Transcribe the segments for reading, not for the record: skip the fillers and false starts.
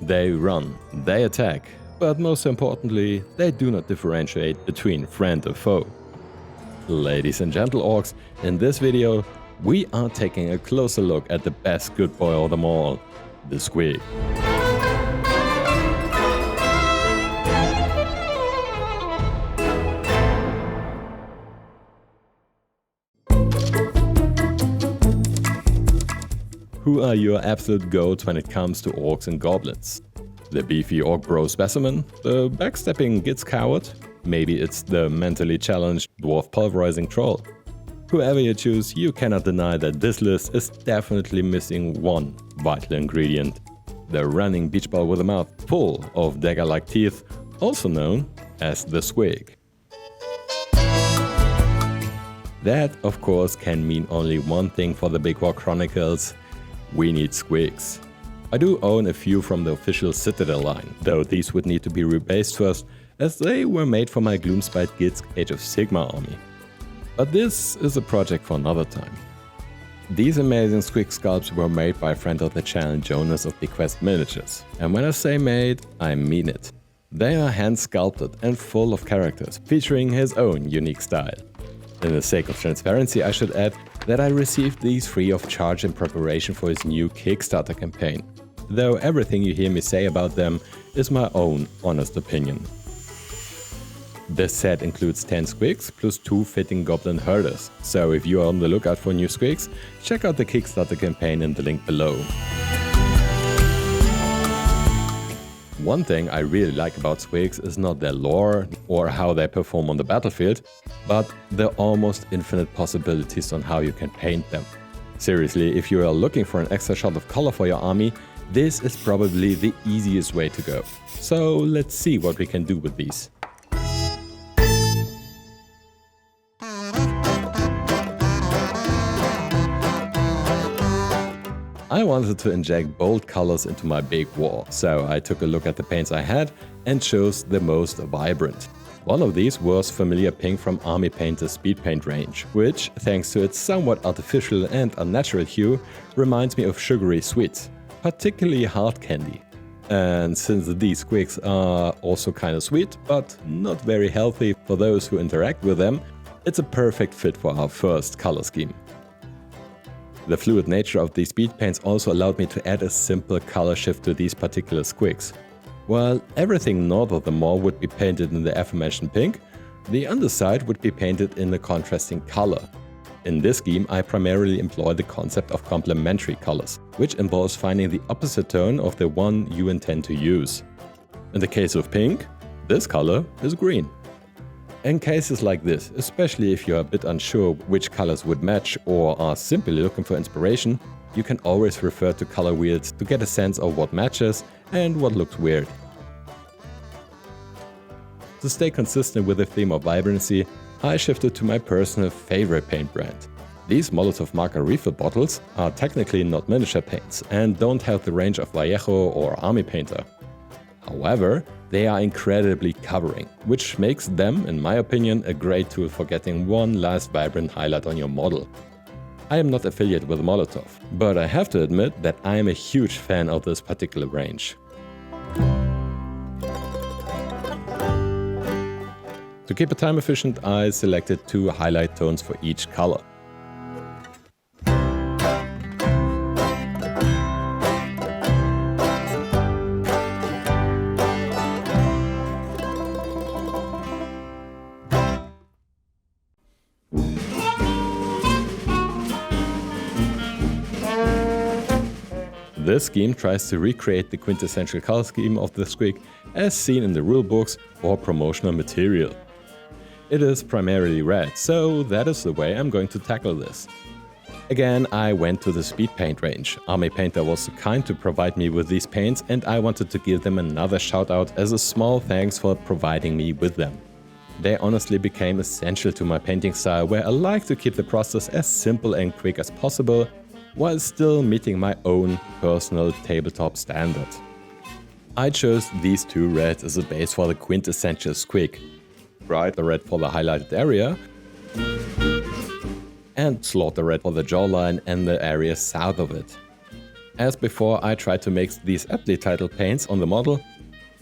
They run, they attack, but most importantly, they do not differentiate between friend and foe. Ladies and gentle orcs, in this video, we are taking a closer look at the best good boy of them all, the squig. Who are your absolute goats when it comes to orcs and goblins? The beefy orc bro specimen? The backstepping gits coward? Maybe it's the mentally challenged dwarf pulverizing troll? Whoever you choose, you cannot deny that this list is definitely missing one vital ingredient. The running beach ball with a mouth full of dagger-like teeth, also known as the squig. That, of course, can mean only one thing for the Big War Chronicles. We need squigs. I do own a few from the official Citadel line, though these would need to be rebased first, as they were made for my Gloomspite Gid's Age of Sigmar army. But this is a project for another time. These amazing squig sculpts were made by a friend of the channel, Jonas of Bequest Miniatures. And when I say made, I mean it. They are hand sculpted and full of characters, featuring his own unique style. In the sake of transparency, I should add that I received these free of charge in preparation for his new Kickstarter campaign, though everything you hear me say about them is my own honest opinion. This set includes 10 squigs plus 2 fitting goblin herders, so if you are on the lookout for new squigs, check out the Kickstarter campaign in the link below. One thing I really like about squigs is not their lore or how they perform on the battlefield, but the almost infinite possibilities on how you can paint them. Seriously, if you are looking for an extra shot of color for your army, this is probably the easiest way to go. So let's see what we can do with these. I wanted to inject bold colors into my big war, so I took a look at the paints I had and chose the most vibrant. One of these was familiar pink from Army Painter's speed paint range, which, thanks to its somewhat artificial and unnatural hue, reminds me of sugary sweets, particularly hard candy. And since these squigs are also kind of sweet, but not very healthy for those who interact with them, it's a perfect fit for our first color scheme. The fluid nature of these speed paints also allowed me to add a simple color shift to these particular squigs. While everything north of the maw would be painted in the aforementioned pink, the underside would be painted in a contrasting color. In this scheme, I primarily employ the concept of complementary colors, which involves finding the opposite tone of the one you intend to use. In the case of pink, this color is green. In cases like this, especially if you are a bit unsure which colors would match or are simply looking for inspiration, you can always refer to color wheels to get a sense of what matches and what looks weird. To stay consistent with the theme of vibrancy, I shifted to my personal favorite paint brand. These Molotov marker refill bottles are technically not miniature paints and don't have the range of Vallejo or Army Painter. However, they are incredibly covering, which makes them, in my opinion, a great tool for getting one last vibrant highlight on your model. I am not affiliated with Molotov, but I have to admit that I am a huge fan of this particular range. To keep it time efficient, I selected 2 highlight tones for each color. This scheme tries to recreate the quintessential color scheme of the squig as seen in the rulebooks or promotional material. It is primarily red, so that is the way I'm going to tackle this. Again, I went to the speed paint range. Army Painter was so kind to provide me with these paints, and I wanted to give them another shout out as a small thanks for providing me with them. They honestly became essential to my painting style, where I like to keep the process as simple and quick as possible, while still meeting my own personal tabletop standard. I chose these 2 reds as a base for the quintessential squig. Bright red for the highlighted area, and slaughter red for the jawline and the area south of it. As before, I tried to mix these aptly titled paints on the model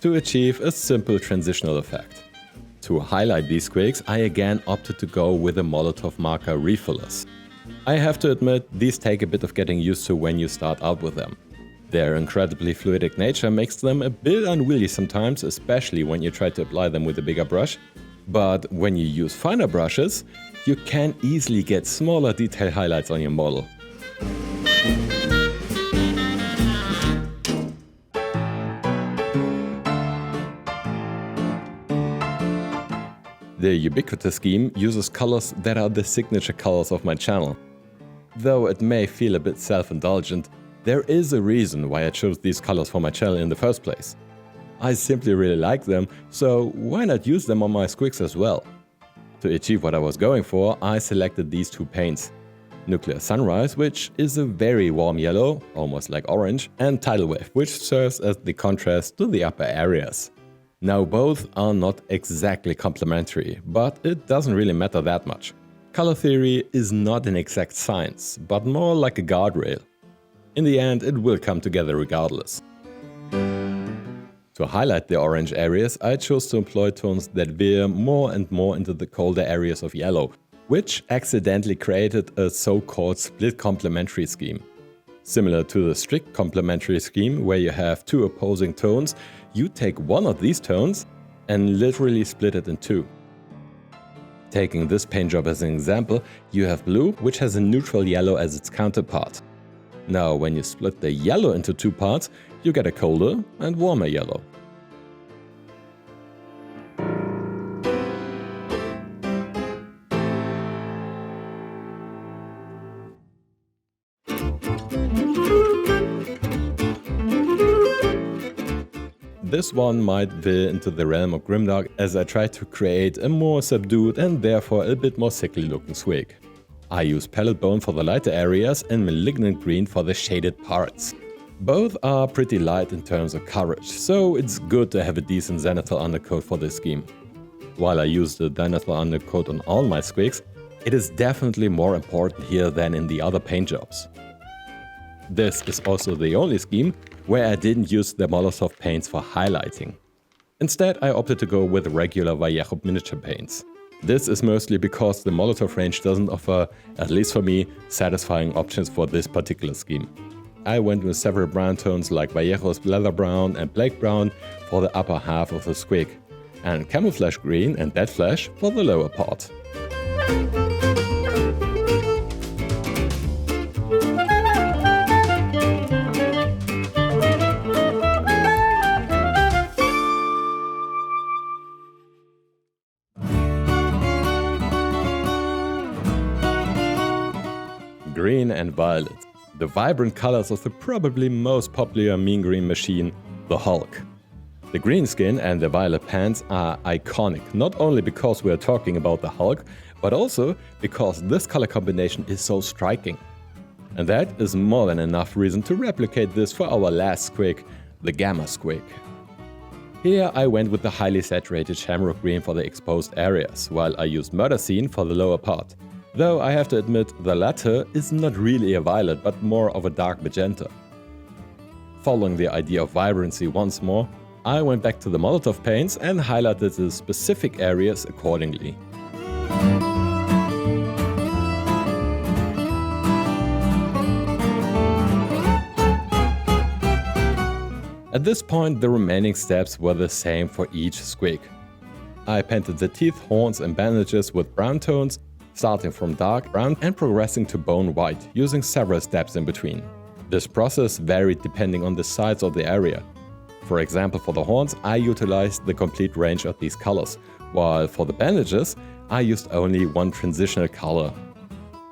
to achieve a simple transitional effect. To highlight these squigs, I again opted to go with the Molotov marker refillers. I have to admit, these take a bit of getting used to when you start out with them. Their incredibly fluidic nature makes them a bit unwieldy sometimes, especially when you try to apply them with a bigger brush. But when you use finer brushes, you can easily get smaller detail highlights on your model. The Ubiquitous scheme uses colors that are the signature colors of my channel. Though it may feel a bit self-indulgent, there is a reason why I chose these colors for my channel in the first place. I simply really like them, so why not use them on my squigs as well? To achieve what I was going for, I selected these two paints. Nuclear Sunrise, which is a very warm yellow, almost like orange, and Tidal Wave, which serves as the contrast to the upper areas. Now both are not exactly complementary, but it doesn't really matter that much. Color theory is not an exact science, but more like a guardrail. In the end, it will come together regardless. To highlight the orange areas, I chose to employ tones that veer more and more into the colder areas of yellow, which accidentally created a so-called split complementary scheme. Similar to the strict complementary scheme, where you have two opposing tones, you take one of these tones and literally split it in two. Taking this paint job as an example, you have blue, which has a neutral yellow as its counterpart. Now, when you split the yellow into two parts, you get a colder and warmer yellow. This one might veer into the realm of grimdark as I try to create a more subdued and therefore a bit more sickly looking squig. I use palette bone for the lighter areas and malignant green for the shaded parts. Both are pretty light in terms of coverage, so it's good to have a decent zenithal undercoat for this scheme. While I use the zenithal undercoat on all my squigs, it is definitely more important here than in the other paint jobs. This is also the only scheme where I didn't use the Molotov paints for highlighting. Instead, I opted to go with regular Vallejo miniature paints. This is mostly because the Molotov range doesn't offer, at least for me, satisfying options for this particular scheme. I went with several brown tones like Vallejo's Leather Brown and Blake Brown for the upper half of the squig, and Camouflage Green and Dead Flesh for the lower part. Green and violet, the vibrant colors of the probably most popular mean green machine, the Hulk. The green skin and the violet pants are iconic, not only because we are talking about the Hulk, but also because this color combination is so striking. And that is more than enough reason to replicate this for our last squig, the Gamma squig. Here I went with the highly saturated shamrock green for the exposed areas, while I used Murder Scene for the lower part. Though I have to admit, the latter is not really a violet, but more of a dark magenta. Following the idea of vibrancy once more, I went back to the Molotov paints and highlighted the specific areas accordingly. At this point, the remaining steps were the same for each squig. I painted the teeth, horns and bandages with brown tones, starting from dark brown and progressing to bone white, using several steps in between. This process varied depending on the size of the area. For example, for the horns, I utilized the complete range of these colors, while for the bandages, I used only one transitional color.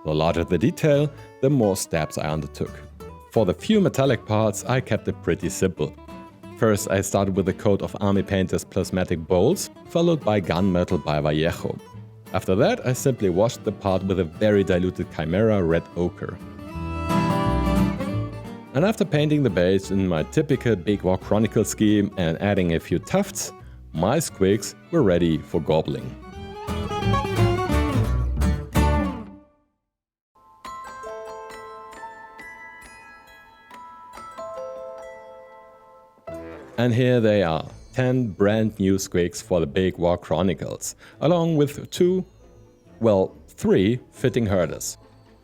The larger the detail, the more steps I undertook. For the few metallic parts, I kept it pretty simple. First, I started with a coat of Army Painter's plasmatic bowls, followed by gunmetal by Vallejo. After that, I simply washed the part with a very diluted Chimera red ochre. And after painting the base in my typical Big War Chronicle scheme and adding a few tufts, my squigs were ready for gobbling. And here they are, 10 brand new squigs for the Big War Chronicles, along with 3 fitting herders.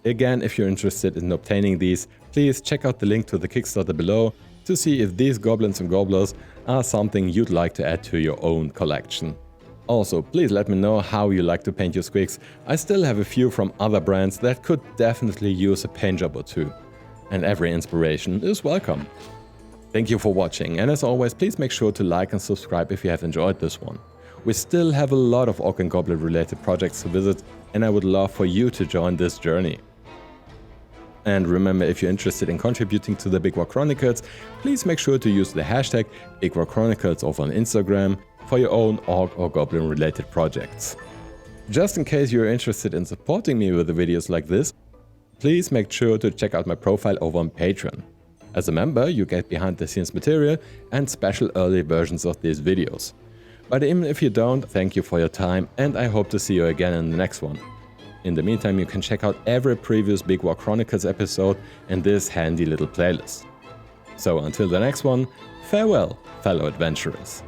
Again, if you're interested in obtaining these, please check out the link to the Kickstarter below to see if these Goblins and Gobblers are something you'd like to add to your own collection. Also, please let me know how you like to paint your squigs. I still have a few from other brands that could definitely use a paint job or two. And every inspiration is welcome. Thank you for watching, and as always, please make sure to like and subscribe if you have enjoyed this one. We still have a lot of Orc and Goblin related projects to visit, and I would love for you to join this journey. And remember, if you're interested in contributing to the Big War Chronicles, please make sure to use the hashtag BigWarChronicles over on Instagram for your own Orc or Goblin related projects. Just in case you're interested in supporting me with the videos like this, please make sure to check out my profile over on Patreon. As a member, you get behind the scenes material and special early versions of these videos. But even if you don't, thank you for your time, and I hope to see you again in the next one. In the meantime, you can check out every previous Big War Chronicles episode in this handy little playlist. So until the next one, farewell, fellow adventurers.